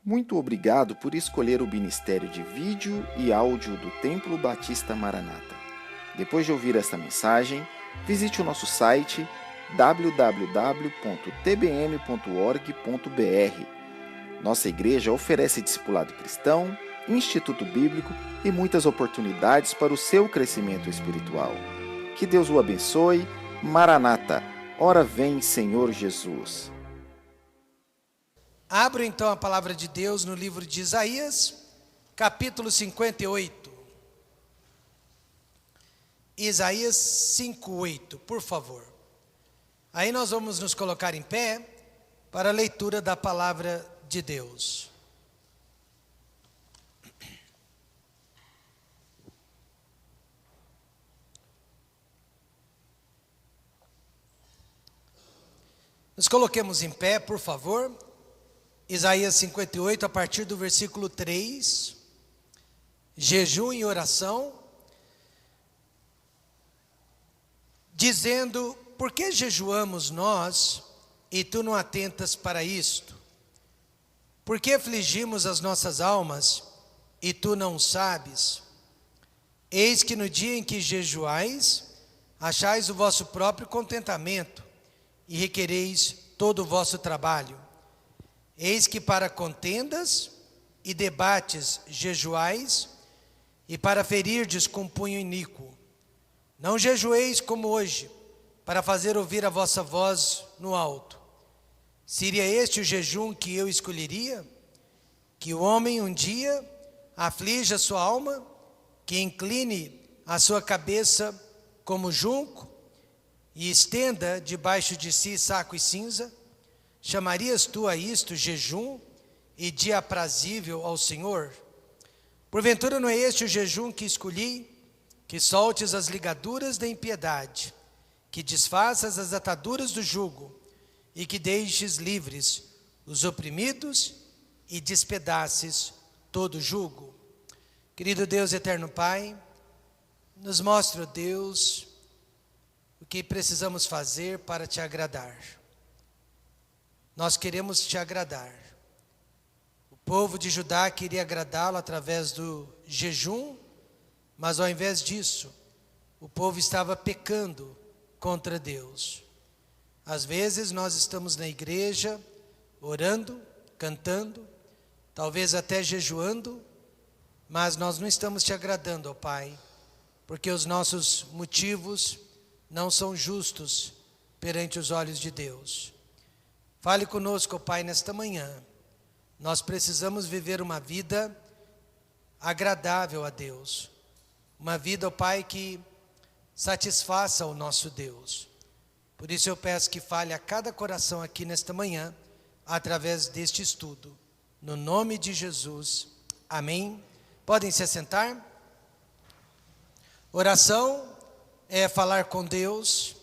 Muito obrigado por escolher o Ministério de Vídeo e Áudio do Templo Batista Maranata. Depois de ouvir esta mensagem, visite o nosso site www.tbm.org.br. Nossa igreja oferece discipulado cristão, instituto bíblico e muitas oportunidades para o seu crescimento espiritual. Que Deus o abençoe. Maranata, ora vem, Senhor Jesus. Abro então a palavra de Deus no livro de Isaías, capítulo 58. Isaías 5:8, por favor. Aí nós vamos nos colocar em pé para a leitura da palavra de Deus. Nos coloquemos em pé, por favor. Isaías 58, a partir do versículo 3. Jejum e oração. Dizendo: por que jejuamos nós e tu não atentas para isto? Por que afligimos as nossas almas e tu não sabes? Eis que no dia em que jejuais, achais o vosso próprio contentamento e requereis todo o vosso trabalho. Eis que para contendas e debates jejuais, e para ferirdes com punho iníquo. Não jejueis como hoje, para fazer ouvir a vossa voz no alto. Seria este o jejum que eu escolheria? Que o homem um dia aflija a sua alma, que incline a sua cabeça como junco, e estenda debaixo de si saco e cinza? Chamarias tu a isto jejum e dia aprazível ao Senhor? Porventura não é este o jejum que escolhi? Que soltes as ligaduras da impiedade, que desfaças as ataduras do jugo, e que deixes livres os oprimidos e despedaces todo o jugo. Querido Deus, eterno Pai, nos mostra, Deus, o que precisamos fazer para te agradar. Nós queremos te agradar. O povo de Judá queria agradá-lo através do jejum, mas ao invés disso, o povo estava pecando contra Deus. Às vezes nós estamos na igreja, orando, cantando, talvez até jejuando, mas nós não estamos te agradando, ó Pai, porque os nossos motivos não são justos perante os olhos de Deus. Fale conosco, ó Pai, nesta manhã. Nós precisamos viver uma vida agradável a Deus. Uma vida, ó Pai, que satisfaça o nosso Deus. Por isso eu peço que fale a cada coração aqui nesta manhã, através deste estudo. No nome de Jesus. Amém. Podem se assentar? Oração é falar com Deus,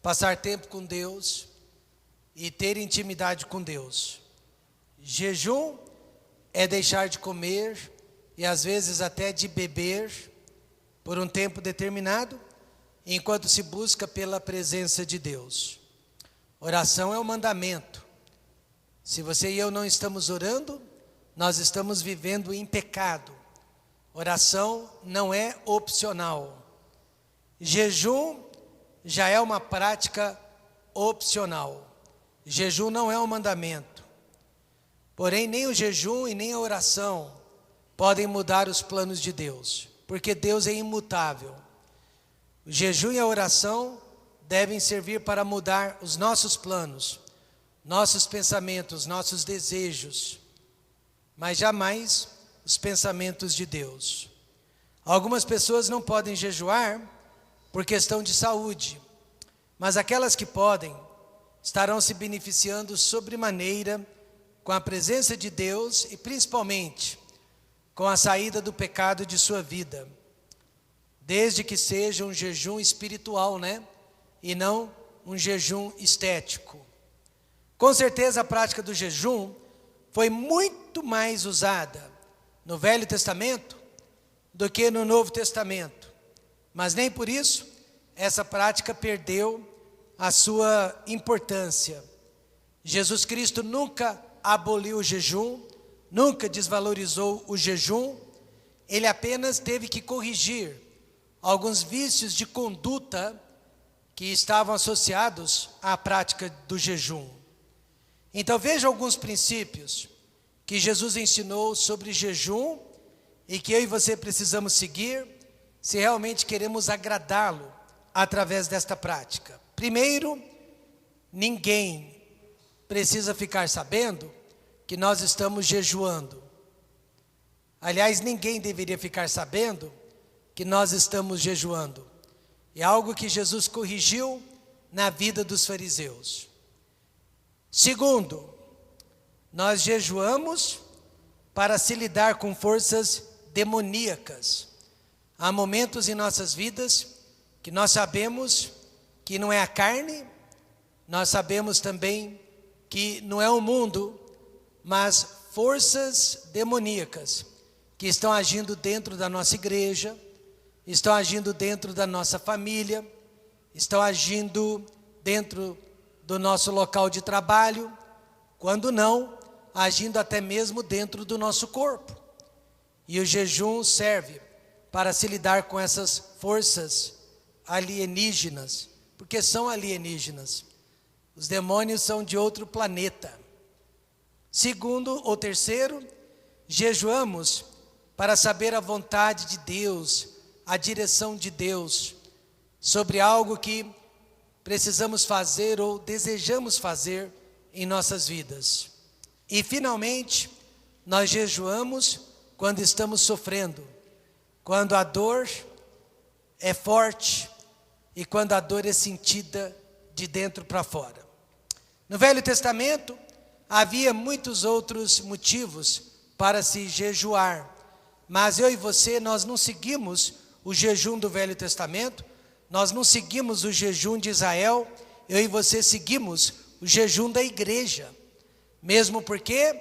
passar tempo com Deus e ter intimidade com Deus. Jejum é deixar de comer e às vezes até de beber por um tempo determinado, enquanto se busca pela presença de Deus. Oração é um mandamento. Se você e eu não estamos orando, nós estamos vivendo em pecado. Oração não é opcional. Jejum já é uma prática opcional. Jejum não é um mandamento. Porém, nem o jejum e nem a oração podem mudar os planos de Deus, porque Deus é imutável. O jejum e a oração devem servir para mudar os nossos planos, nossos pensamentos, nossos desejos, mas jamais os pensamentos de Deus. Algumas pessoas não podem jejuar por questão de saúde, mas aquelas que podem estarão se beneficiando sobremaneira com a presença de Deus e principalmente com a saída do pecado de sua vida, desde que seja um jejum espiritual, e não um jejum estético. Com certeza a prática do jejum foi muito mais usada no Velho Testamento do que no Novo Testamento, mas nem por isso essa prática perdeu a sua importância. Jesus Cristo nunca aboliu o jejum, nunca desvalorizou o jejum, ele apenas teve que corrigir alguns vícios de conduta que estavam associados à prática do jejum. Então veja alguns princípios que Jesus ensinou sobre jejum e que eu e você precisamos seguir se realmente queremos agradá-lo através desta prática. Primeiro, ninguém precisa ficar sabendo que nós estamos jejuando. Aliás, ninguém deveria ficar sabendo que nós estamos jejuando. É algo que Jesus corrigiu na vida dos fariseus. Segundo, nós jejuamos para se lidar com forças demoníacas. Há momentos em nossas vidas que nós sabemos que não é a carne, nós sabemos também que não é o mundo, mas forças demoníacas que estão agindo dentro da nossa igreja, estão agindo dentro da nossa família, estão agindo dentro do nosso local de trabalho, quando não, agindo até mesmo dentro do nosso corpo. E o jejum serve para se lidar com essas forças alienígenas, porque são alienígenas. Os demônios são de outro planeta. Segundo ou terceiro, jejuamos para saber a vontade de Deus, a direção de Deus, sobre algo que precisamos fazer ou desejamos fazer em nossas vidas. E finalmente, nós jejuamos quando estamos sofrendo, quando a dor é forte e quando a dor é sentida de dentro para fora. No Velho Testamento, havia muitos outros motivos para se jejuar, mas eu e você, nós não seguimos o jejum do Velho Testamento, nós não seguimos o jejum de Israel, eu e você seguimos o jejum da igreja, mesmo porque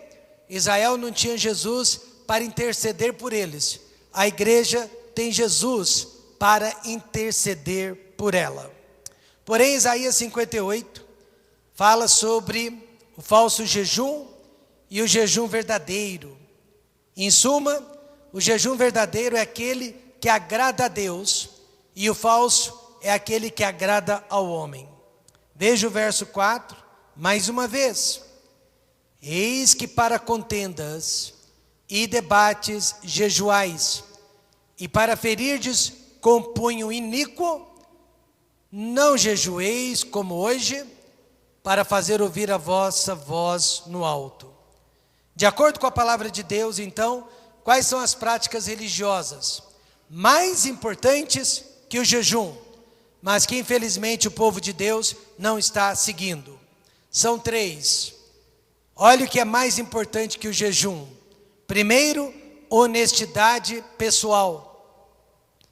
Israel não tinha Jesus para interceder por eles, a igreja tem Jesus para interceder por ela. Porém, Isaías 58 fala sobre o falso jejum e o jejum verdadeiro. Em suma, o jejum verdadeiro é aquele que agrada a Deus e o falso é aquele que agrada ao homem. Veja o verso 4, mais uma vez. Eis que para contendas e debates jejuais, e para ferirdes com punho iníquo, não jejueis como hoje, para fazer ouvir a vossa voz no alto. De acordo com a palavra de Deus, então, quais são as práticas religiosas mais importantes que o jejum, mas que infelizmente o povo de Deus não está seguindo? São 3. Olha o que é mais importante que o jejum. Primeiro, honestidade pessoal.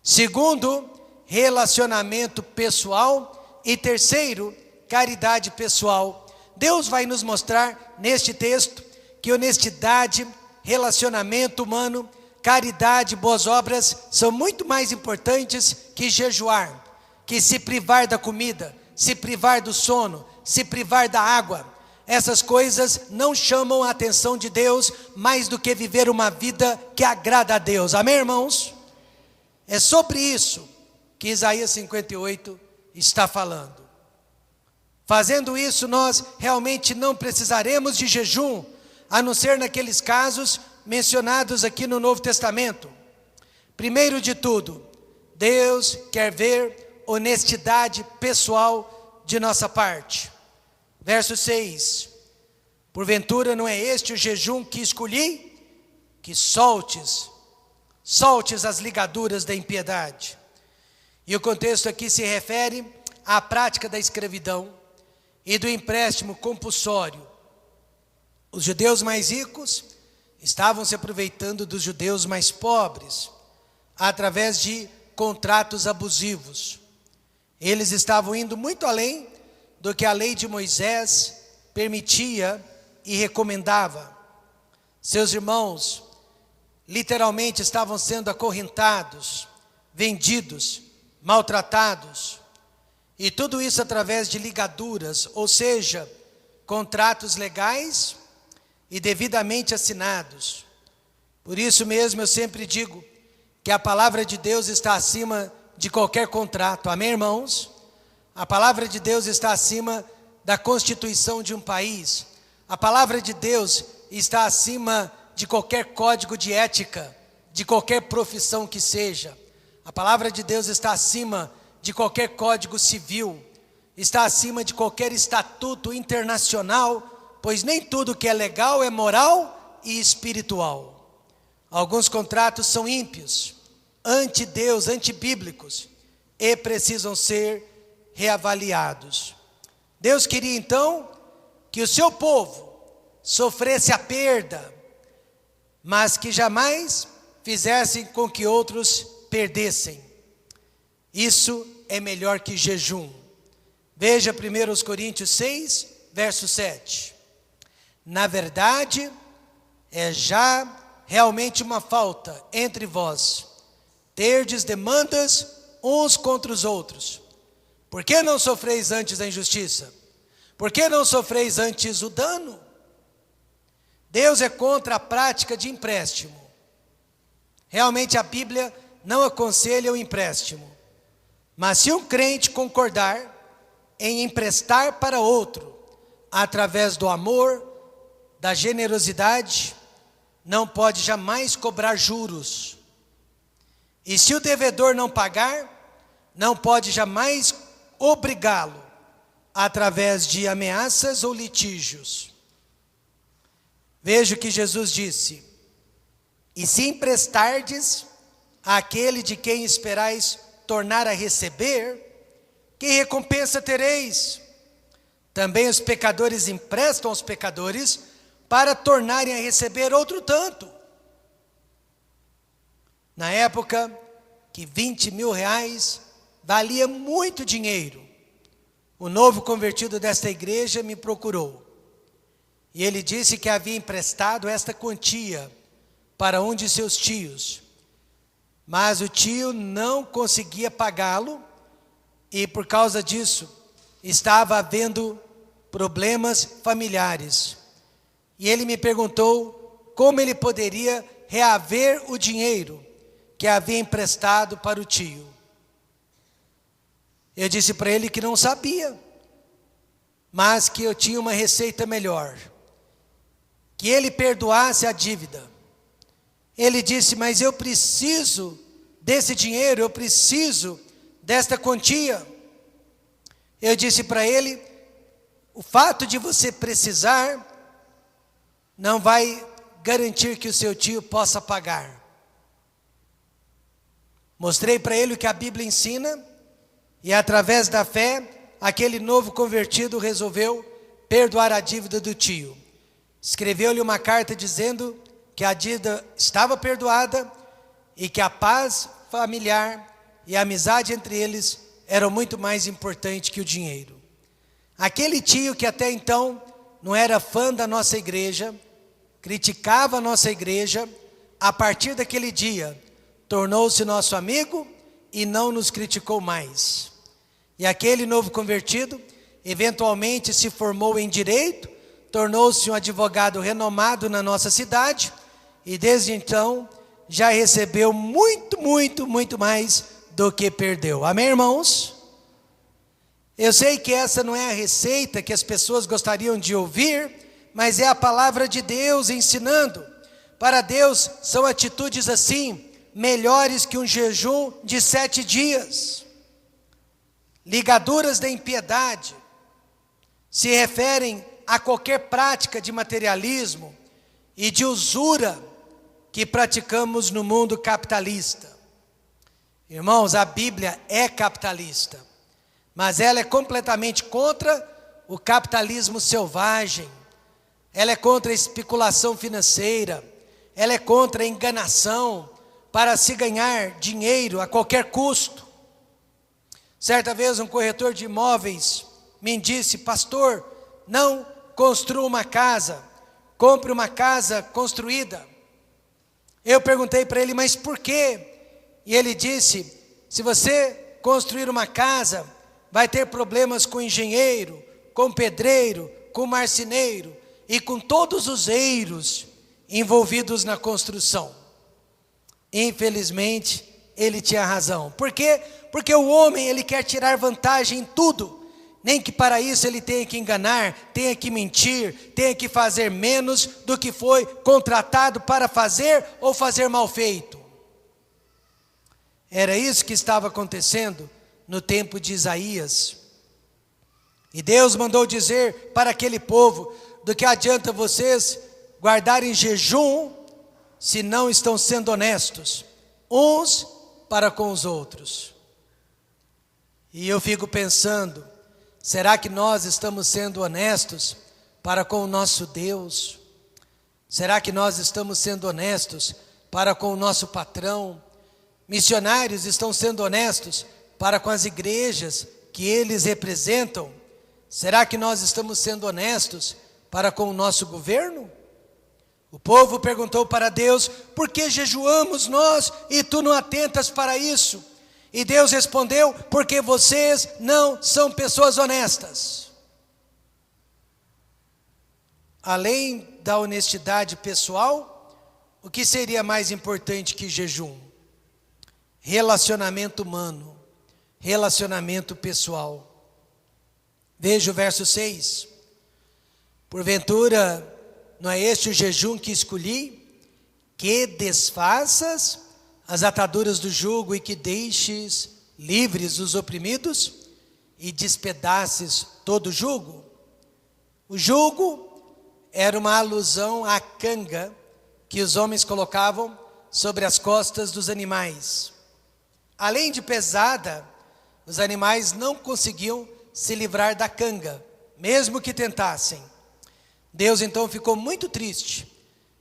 Segundo, relacionamento pessoal. E terceiro, caridade pessoal. Deus vai nos mostrar neste texto que honestidade, relacionamento humano, caridade, boas obras são muito mais importantes que jejuar, que se privar da comida, se privar do sono, se privar da água. Essas coisas não chamam a atenção de Deus mais do que viver uma vida que agrada a Deus. Amém, irmãos? É sobre isso que Isaías 58 está falando. Fazendo isso, nós realmente não precisaremos de jejum, a não ser naqueles casos mencionados aqui no Novo Testamento. Primeiro de tudo, Deus quer ver honestidade pessoal de nossa parte. Verso 6. Porventura não é este o jejum que escolhi? Que soltes as ligaduras da impiedade. E o contexto aqui se refere à prática da escravidão e do empréstimo compulsório. Os judeus mais ricos estavam se aproveitando dos judeus mais pobres, através de contratos abusivos. Eles estavam indo muito além do que a lei de Moisés permitia e recomendava. Seus irmãos literalmente estavam sendo acorrentados, vendidos, maltratados, e tudo isso através de ligaduras, ou seja, contratos legais e devidamente assinados. Por isso mesmo eu sempre digo que a palavra de Deus está acima de qualquer contrato. Amém, irmãos? A palavra de Deus está acima da constituição de um país. A palavra de Deus está acima de qualquer código de ética, de qualquer profissão que seja. A palavra de Deus está acima de qualquer código civil, está acima de qualquer estatuto internacional, pois nem tudo que é legal é moral e espiritual. Alguns contratos são ímpios, anti-Deus, antibíblicos, e precisam ser reavaliados. Deus queria então que o seu povo sofresse a perda, mas que jamais fizessem com que outros perdessem. Isso é melhor que jejum. Veja 1 Coríntios 6, verso 7. Na verdade, é já realmente uma falta entre vós, terdes demandas uns contra os outros. Por que não sofreis antes a injustiça? Por que não sofreis antes o dano? Deus é contra a prática de empréstimo. Realmente a Bíblia não aconselha o empréstimo. Mas se um crente concordar em emprestar para outro, através do amor, da generosidade, não pode jamais cobrar juros. E se o devedor não pagar, não pode jamais obrigá-lo, através de ameaças ou litígios. Veja o que Jesus disse: e se emprestardes àquele de quem esperais tornar a receber, que recompensa tereis? Também os pecadores emprestam aos pecadores para tornarem a receber outro tanto. Na época que 20 mil reais valia muito dinheiro, o novo convertido desta igreja me procurou. E ele disse que havia emprestado esta quantia para um de seus tios. Mas o tio não conseguia pagá-lo e por causa disso estava havendo problemas familiares. E ele me perguntou como ele poderia reaver o dinheiro que havia emprestado para o tio. Eu disse para ele que não sabia, mas que eu tinha uma receita melhor, que ele perdoasse a dívida. Ele disse: mas eu preciso desse dinheiro, eu preciso desta quantia. Eu disse para ele: o fato de você precisar não vai garantir que o seu tio possa pagar. Mostrei para ele o que a Bíblia ensina, e através da fé, aquele novo convertido resolveu perdoar a dívida do tio. Escreveu-lhe uma carta dizendo que a dívida estava perdoada e que a paz familiar e a amizade entre eles eram muito mais importantes que o dinheiro. Aquele tio que até então não era fã da nossa igreja, criticava a nossa igreja, a partir daquele dia tornou-se nosso amigo e não nos criticou mais. E aquele novo convertido eventualmente se formou em direito, tornou-se um advogado renomado na nossa cidade e desde então já recebeu muito mais do que perdeu. Amém, irmãos? Eu sei que essa não é a receita que as pessoas gostariam de ouvir, mas é a palavra de Deus ensinando. Para Deus são atitudes assim melhores que um jejum de 7 dias. Ligaduras da impiedade se referem a qualquer prática de materialismo e de usura que praticamos no mundo capitalista. Irmãos, a Bíblia é capitalista, mas ela é completamente contra o capitalismo selvagem. Ela é contra a especulação financeira, ela é contra a enganação para se ganhar dinheiro a qualquer custo. Certa vez um corretor de imóveis me disse: pastor, não construa uma casa, compre uma casa construída. Eu perguntei para ele: mas por quê? E ele disse: se você construir uma casa, vai ter problemas com o engenheiro, com o pedreiro, com o marceneiro, e com todos os eiros envolvidos na construção. Infelizmente, ele tinha razão. Por quê? Porque o homem, ele quer tirar vantagem em tudo. Nem que para isso ele tenha que enganar, tenha que mentir, tenha que fazer menos do que foi contratado para fazer ou fazer mal feito. Era isso que estava acontecendo no tempo de Isaías. E Deus mandou dizer para aquele povo: do que adianta vocês guardarem jejum se não estão sendo honestos uns para com os outros? E eu fico pensando, será que nós estamos sendo honestos para com o nosso Deus? Será que nós estamos sendo honestos para com o nosso patrão? Missionários estão sendo honestos para com as igrejas que eles representam? Será que nós estamos sendo honestos para com o nosso governo? O povo perguntou para Deus: por que jejuamos nós e tu não atentas para isso? E Deus respondeu: porque vocês não são pessoas honestas. Além da honestidade pessoal, o que seria mais importante que jejum? Relacionamento humano, relacionamento pessoal. Veja o verso 6. Porventura, não é este o jejum que escolhi? Que desfaças as ataduras do jugo e que deixes livres os oprimidos e despedaces todo o jugo? O jugo era uma alusão à canga que os homens colocavam sobre as costas dos animais. Além de pesada, os animais não conseguiam se livrar da canga, mesmo que tentassem. Deus então ficou muito triste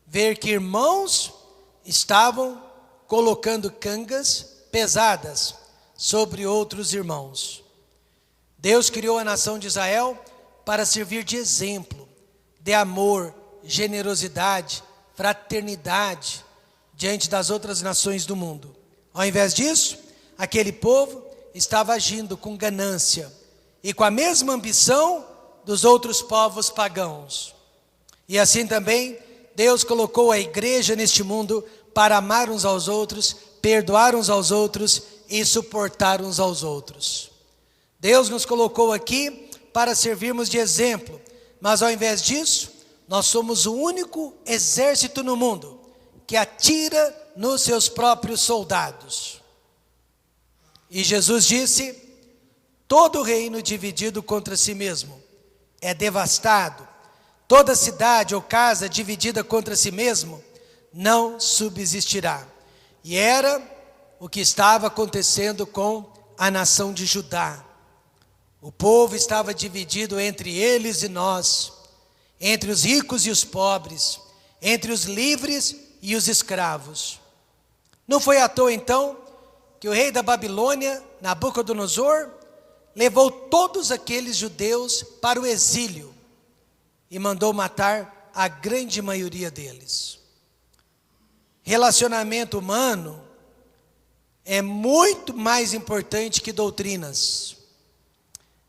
ver que irmãos estavam colocando cangas pesadas sobre outros irmãos. Deus criou a nação de Israel para servir de exemplo, de amor, generosidade, fraternidade diante das outras nações do mundo. Ao invés disso, aquele povo estava agindo com ganância e com a mesma ambição dos outros povos pagãos. E assim também, Deus colocou a igreja neste mundo para amar uns aos outros, perdoar uns aos outros e suportar uns aos outros. Deus nos colocou aqui para servirmos de exemplo, mas ao invés disso, nós somos o único exército no mundo que atira nos seus próprios soldados. E Jesus disse: todo reino dividido contra si mesmo é devastado. Toda cidade ou casa dividida contra si mesmo não subsistirá. E era o que estava acontecendo com a nação de Judá. O povo estava dividido entre eles e nós, entre os ricos e os pobres, entre os livres e os escravos. Não foi à toa então que o rei da Babilônia, Nabucodonosor, levou todos aqueles judeus para o exílio e mandou matar a grande maioria deles. Relacionamento humano é muito mais importante que doutrinas.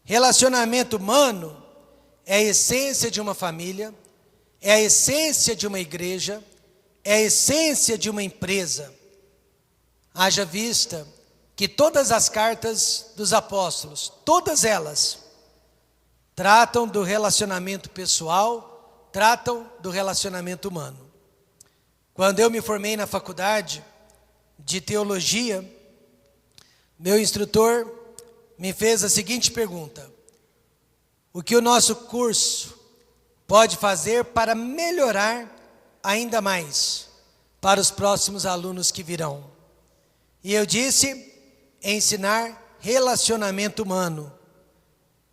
Relacionamento humano é a essência de uma família, é a essência de uma igreja, é a essência de uma empresa. Haja vista que todas as cartas dos apóstolos, todas elas, tratam do relacionamento pessoal, tratam do relacionamento humano. Quando eu me formei na faculdade de teologia, meu instrutor me fez a seguinte pergunta: o que o nosso curso pode fazer para melhorar ainda mais para os próximos alunos que virão? E eu disse: ensinar relacionamento humano,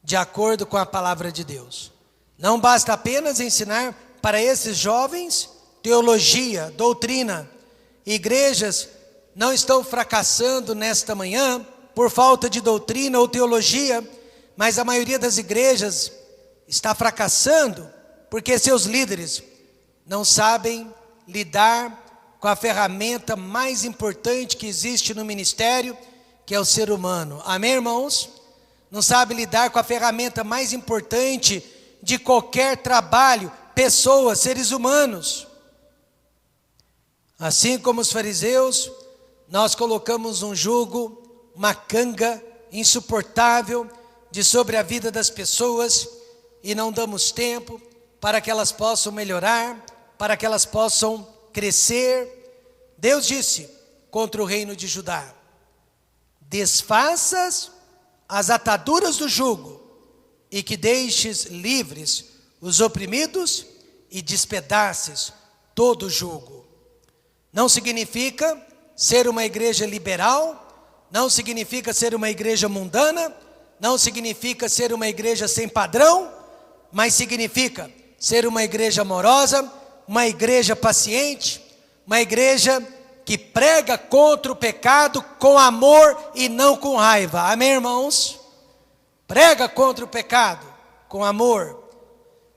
de acordo com a palavra de Deus. Não basta apenas ensinar para esses jovens teologia, doutrina. Igrejas não estão fracassando nesta manhã por falta de doutrina ou teologia, mas a maioria das igrejas está fracassando porque seus líderes não sabem lidar com a ferramenta mais importante que existe no ministério, que é o ser humano. Amém, irmãos? Não sabe lidar com a ferramenta mais importante de qualquer trabalho, pessoas, seres humanos. Assim como os fariseus, nós colocamos um jugo, uma canga insuportável de sobre a vida das pessoas e não damos tempo para que elas possam melhorar, para que elas possam crescer. Deus disse contra o reino de Judá: desfaças as ataduras do jugo e que deixes livres os oprimidos e despedaces todo o jugo. Não significa ser uma igreja liberal, não significa ser uma igreja mundana, não significa ser uma igreja sem padrão, mas significa ser uma igreja amorosa, uma igreja paciente, uma igreja que prega contra o pecado com amor e não com raiva. Amém, irmãos? Prega contra o pecado com amor.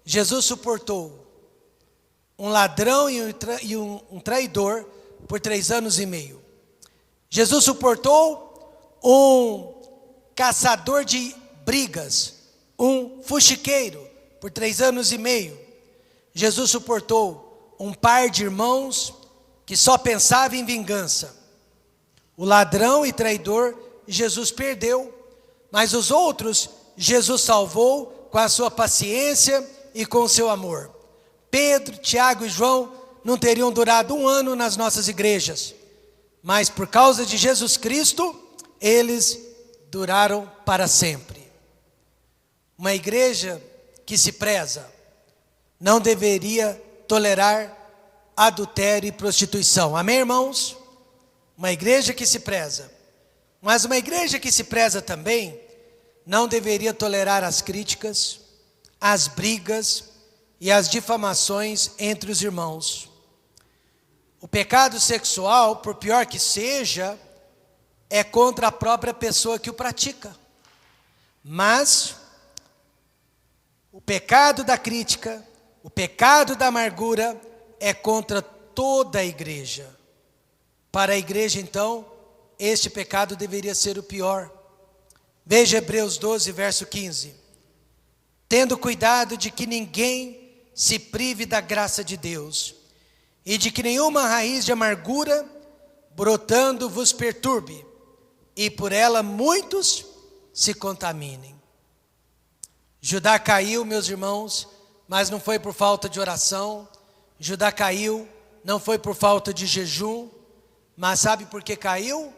Jesus suportou um ladrão e um traidor por 3 anos e meio. Jesus suportou um caçador de brigas, um fuxiqueiro, por 3 anos e meio. Jesus suportou um par de irmãos que só pensava em vingança. O ladrão e traidor, Jesus perdeu, mas os outros, Jesus salvou com a sua paciência e com o seu amor. Pedro, Tiago e João não teriam durado 1 ano nas nossas igrejas, mas por causa de Jesus Cristo, eles duraram para sempre. Uma igreja que se preza não deveria tolerar adultério e prostituição. Amém, irmãos? Uma igreja que se preza. Mas uma igreja que se preza também não deveria tolerar as críticas, as brigas e as difamações entre os irmãos. O pecado sexual, por pior que seja, é contra a própria pessoa que o pratica. Mas o pecado da crítica, o pecado da amargura é contra toda a igreja. Para a igreja, então, este pecado deveria ser o pior. Veja Hebreus 12, verso 15. Tendo cuidado de que ninguém se prive da graça de Deus, e de que nenhuma raiz de amargura brotando vos perturbe, e por ela muitos se contaminem. Judá caiu, meus irmãos, mas não foi por falta de oração. Judá caiu, não foi por falta de jejum, mas sabe por que caiu?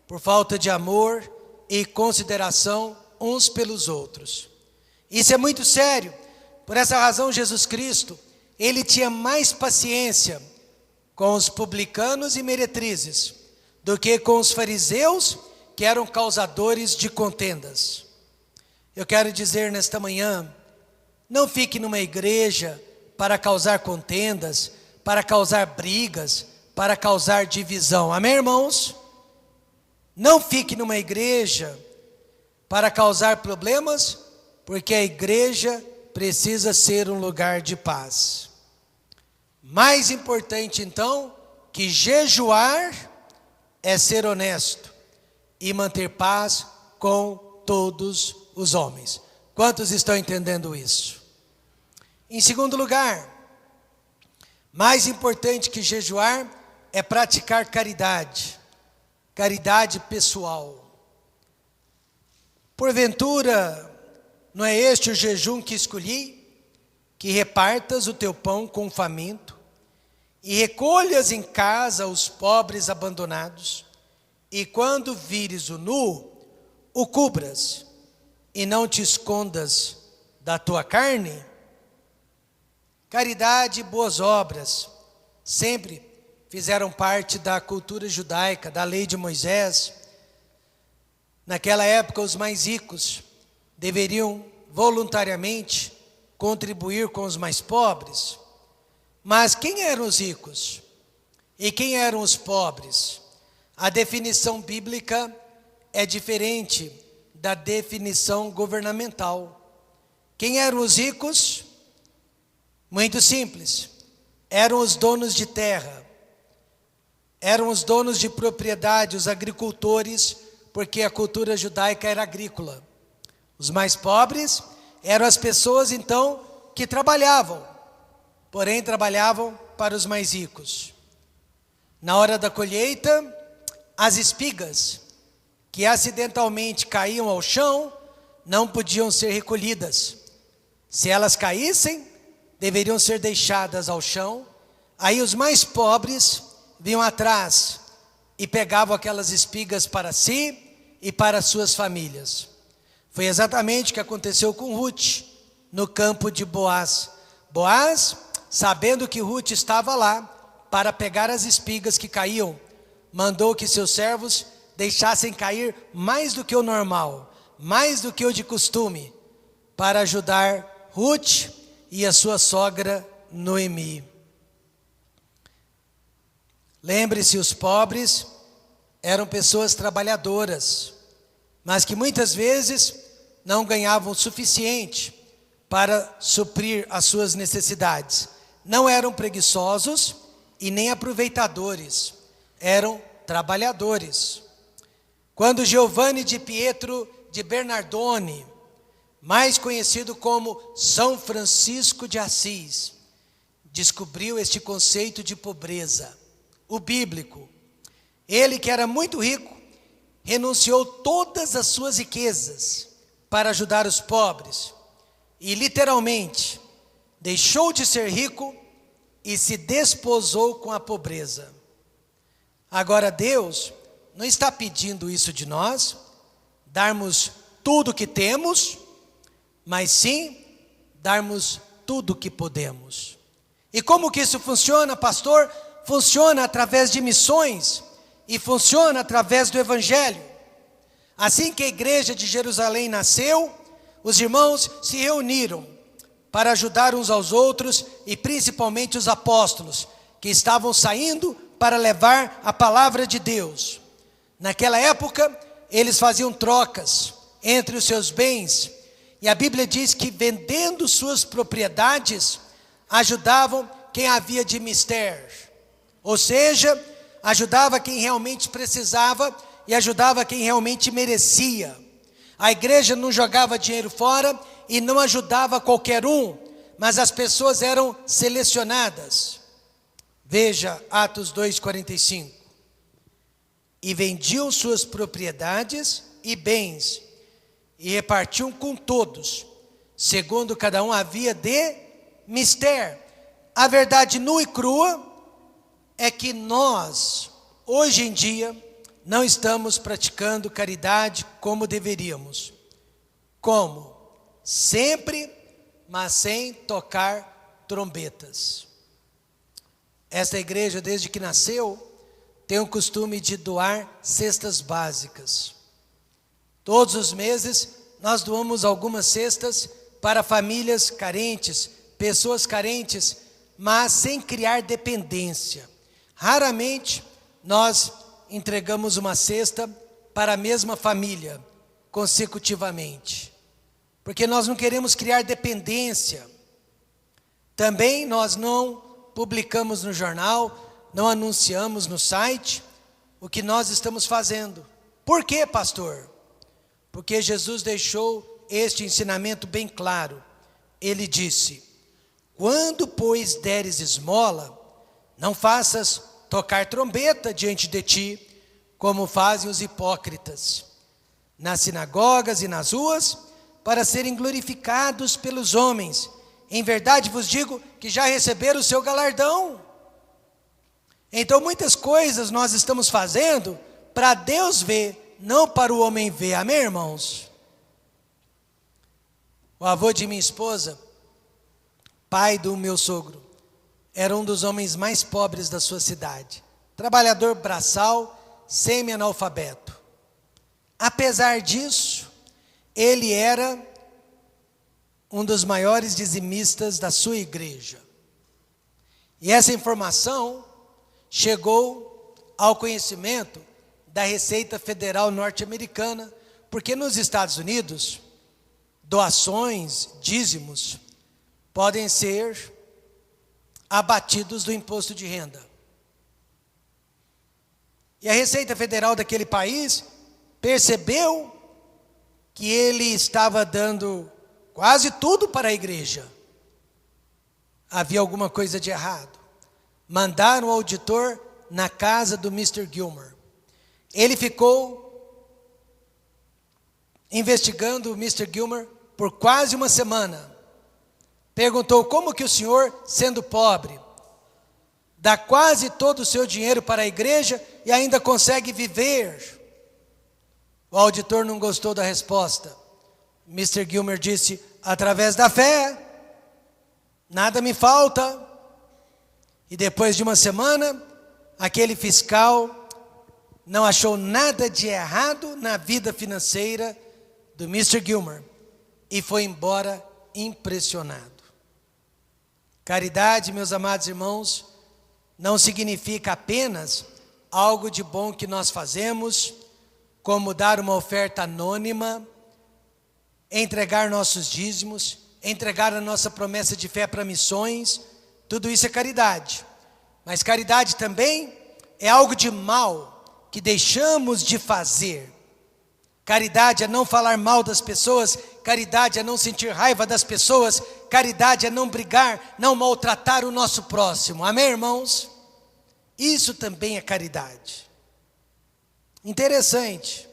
Por falta de amor e consideração uns pelos outros. Isso é muito sério. Por essa razão, Jesus Cristo, ele tinha mais paciência com os publicanos e meretrizes do que com os fariseus, que eram causadores de contendas. Eu quero dizer nesta manhã, não fique numa igreja para causar contendas, para causar brigas, para causar divisão. Amém, irmãos? Não fique numa igreja para causar problemas, porque a igreja precisa ser um lugar de paz. Mais importante, então, que jejuar é ser honesto e manter paz com todos os homens. Quantos estão entendendo isso? Em segundo lugar, mais importante que jejuar é praticar caridade, caridade pessoal. Porventura, não é este o jejum que escolhi? Que repartas o teu pão com o faminto, e recolhas em casa os pobres abandonados, e quando vires o nu, o cubras, e não te escondas da tua carne? Caridade e boas obras sempre fizeram parte da cultura judaica, da lei de Moisés. Naquela época, os mais ricos deveriam voluntariamente contribuir com os mais pobres. Mas quem eram os ricos? E quem eram os pobres? A definição bíblica é diferente da definição governamental. Quem eram os ricos? Muito simples. Eram os donos de terra. Eram os donos de propriedade, os agricultores, porque a cultura judaica era agrícola. Os mais pobres eram as pessoas, então, que trabalhavam. porém trabalhavam para os mais ricos. Na hora da colheita, as espigas que acidentalmente caíam ao chão não podiam ser recolhidas. Se elas caíssem, deveriam ser deixadas ao chão. Aí os mais pobres vinham atrás e pegavam aquelas espigas para si e para suas famílias. Foi exatamente o que aconteceu com Ruth no campo de Boaz. Boaz, sabendo que Ruth estava lá para pegar as espigas que caíam, mandou que seus servos deixassem cair mais do que o normal, mais do que o de costume, para ajudar Ruth e a sua sogra Noemi. Lembre-se, os pobres eram pessoas trabalhadoras, mas que muitas vezes não ganhavam o suficiente para suprir as suas necessidades. Não eram preguiçosos e nem aproveitadores, eram trabalhadores. Quando Giovanni di Pietro de Bernardone, mais conhecido como São Francisco de Assis, descobriu este conceito de pobreza, o bíblico, ele que era muito rico, renunciou todas as suas riquezas para ajudar os pobres e literalmente deixou de ser rico e se desposou com a pobreza. Agora Deus não está pedindo isso de nós, darmos tudo o que temos, mas sim darmos tudo o que podemos. E como que isso funciona, pastor? Funciona através de missões e funciona através do Evangelho. Assim que a igreja de Jerusalém nasceu, os irmãos se reuniram para ajudar uns aos outros e principalmente os apóstolos, que estavam saindo para levar a palavra de Deus. Naquela época, eles faziam trocas entre os seus bens, e a Bíblia diz que vendendo suas propriedades, ajudavam quem havia de mister, ou seja, ajudava quem realmente precisava e ajudava quem realmente merecia. A igreja não jogava dinheiro fora e não ajudava qualquer um, mas as pessoas eram selecionadas. Veja Atos 2,45. E vendiam suas propriedades e bens, e repartiam com todos, segundo cada um havia de mister. A verdade nua e crua é que nós, hoje em dia, não estamos praticando caridade como deveríamos. Como? Sempre, mas sem tocar trombetas. Esta igreja, desde que nasceu, tem o costume de doar cestas básicas. Todos os meses, nós doamos algumas cestas para famílias carentes, pessoas carentes, mas sem criar dependência. Raramente, nós entregamos uma cesta para a mesma família, consecutivamente, porque nós não queremos criar dependência. Também nós não publicamos no jornal, não anunciamos no site o que nós estamos fazendo. Por quê, pastor? Porque Jesus deixou este ensinamento bem claro. Ele disse: quando, pois, deres esmola, não faças tocar trombeta diante de ti, como fazem os hipócritas, nas sinagogas e nas ruas, para serem glorificados pelos homens. Em verdade vos digo que já receberam o seu galardão. Então muitas coisas nós estamos fazendo para Deus ver, não para o homem ver. Amém, irmãos? O avô de minha esposa, pai do meu sogro, era um dos homens mais pobres da sua cidade. Trabalhador braçal, semi-analfabeto. Apesar disso, ele era um dos maiores dizimistas da sua igreja. E essa informação chegou ao conhecimento da Receita Federal norte-americana, porque nos Estados Unidos, doações, dízimos, podem ser abatidos do imposto de renda. E a Receita Federal daquele país percebeu que ele estava dando quase tudo para a igreja. havia alguma coisa de errado. Mandaram o auditor na casa do Mr. Gilmer. Ele ficou investigando o Mr. Gilmer por quase uma semana. Perguntou: como que o senhor, sendo pobre, dá quase todo o seu dinheiro para a igreja e ainda consegue viver? O auditor não gostou da resposta. Mr. Gilmer disse: através da fé, nada me falta. E depois de uma semana, aquele fiscal não achou nada de errado na vida financeira do Mr. Gilmer e foi embora impressionado. Caridade, meus amados irmãos, não significa apenas algo de bom que nós fazemos, como dar uma oferta anônima, entregar nossos dízimos, entregar a nossa promessa de fé para missões. Tudo isso é caridade. Mas caridade também é algo de mal que deixamos de fazer. Caridade é não falar mal das pessoas, caridade é não sentir raiva das pessoas, caridade é não brigar, não maltratar o nosso próximo. Amém, irmãos? Isso também é caridade. Interessante.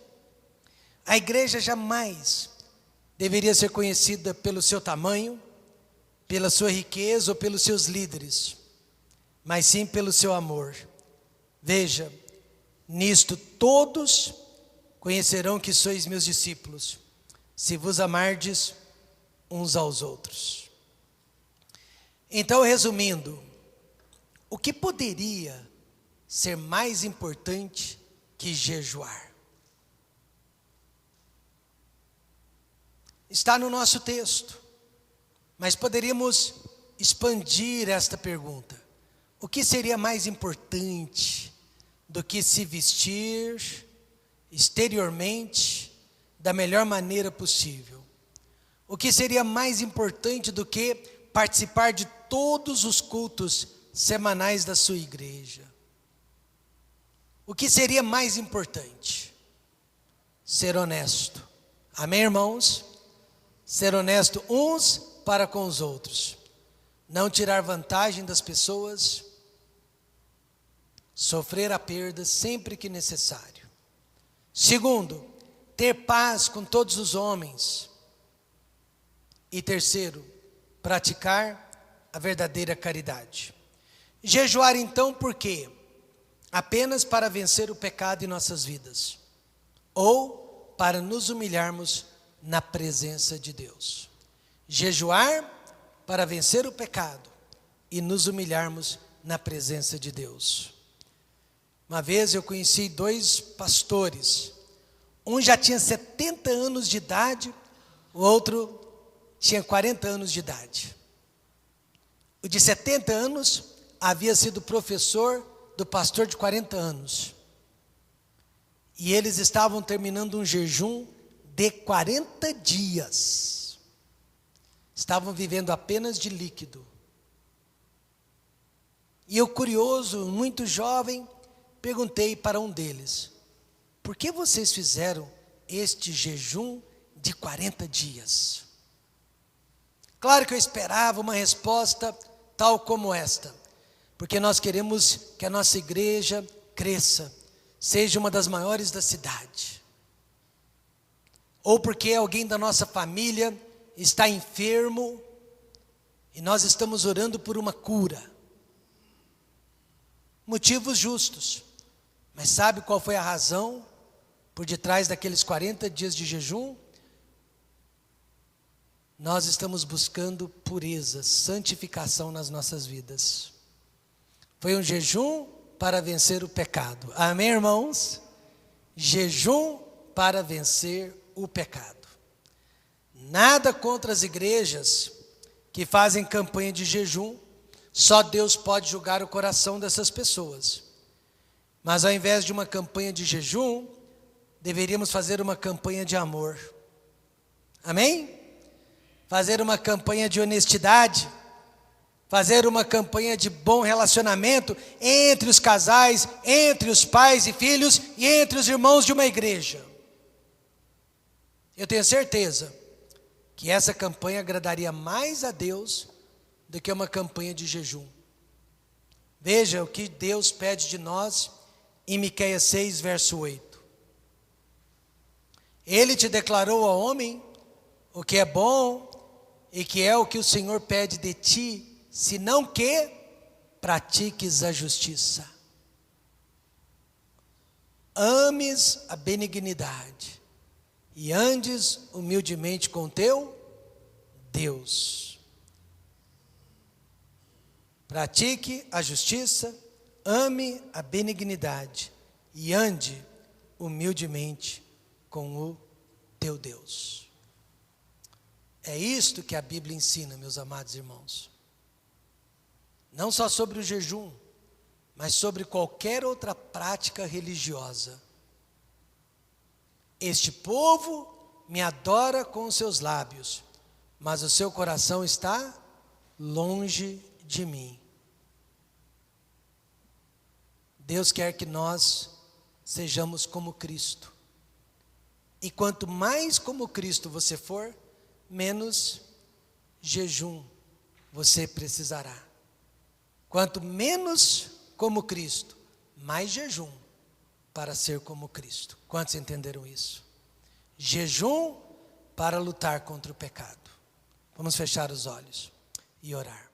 A igreja jamais deveria ser conhecida pelo seu tamanho, pela sua riqueza ou pelos seus líderes, mas sim pelo seu amor. Veja, nisto todos conhecerão que sois meus discípulos, se vos amardes uns aos outros. Então, resumindo, o que poderia ser mais importante que jejuar? Está no nosso texto, mas poderíamos expandir esta pergunta. O que seria mais importante do que se vestir exteriormente da melhor maneira possível? O que seria mais importante do que participar de todos os cultos semanais da sua igreja? O que seria mais importante? Ser honesto. Amém, irmãos? Ser honesto uns para com os outros. Não tirar vantagem das pessoas. Sofrer a perda sempre que necessário. Segundo, ter paz com todos os homens. E terceiro, praticar a verdadeira caridade. Jejuar então por quê? Apenas para vencer o pecado em nossas vidas, ou para nos humilharmos na presença de Deus. Jejuar para vencer o pecado e nos humilharmos na presença de Deus. Uma vez eu conheci 2 pastores, um já tinha 70 anos de idade, o outro tinha 40 anos de idade. O de 70 anos havia sido professor do pastor de 40 anos. E eles estavam terminando um jejum de 40 dias. Estavam vivendo apenas de líquido. E eu, curioso, muito jovem, perguntei para um deles: por que vocês fizeram este jejum de 40 dias? Claro que eu esperava uma resposta tal como esta: porque nós queremos que a nossa igreja cresça, seja uma das maiores da cidade. Ou porque alguém da nossa família está enfermo e nós estamos orando por uma cura. Motivos justos. Mas sabe qual foi a razão por detrás daqueles 40 dias de jejum? Nós estamos buscando pureza, santificação nas nossas vidas. Foi um jejum para vencer o pecado. Amém, irmãos? Jejum para vencer o pecado. Nada contra as igrejas que fazem campanha de jejum. Só Deus pode julgar o coração dessas pessoas. Mas ao invés de uma campanha de jejum, deveríamos fazer uma campanha de amor. Amém? Fazer uma campanha de honestidade. Fazer uma campanha de bom relacionamento entre os casais, entre os pais e filhos e entre os irmãos de uma igreja. Eu tenho certeza que essa campanha agradaria mais a Deus do que uma campanha de jejum. Veja o que Deus pede de nós em Miqueias 6, verso 8. Ele te declarou ao homem o que é bom e que é o que o Senhor pede de ti, senão que pratiques a justiça, ames a benignidade e andes humildemente com teu Deus. Pratique a justiça, ame a benignidade e ande humildemente com o teu Deus. É isto que a Bíblia ensina, meus amados irmãos. Não só sobre o jejum, mas sobre qualquer outra prática religiosa. Este povo me adora com os seus lábios, mas o seu coração está longe de mim. Deus quer que nós sejamos como Cristo. E quanto mais como Cristo você for, menos jejum você precisará. Quanto menos como Cristo, mais jejum para ser como Cristo. Quantos entenderam isso? Jejum para lutar contra o pecado. Vamos fechar os olhos e orar.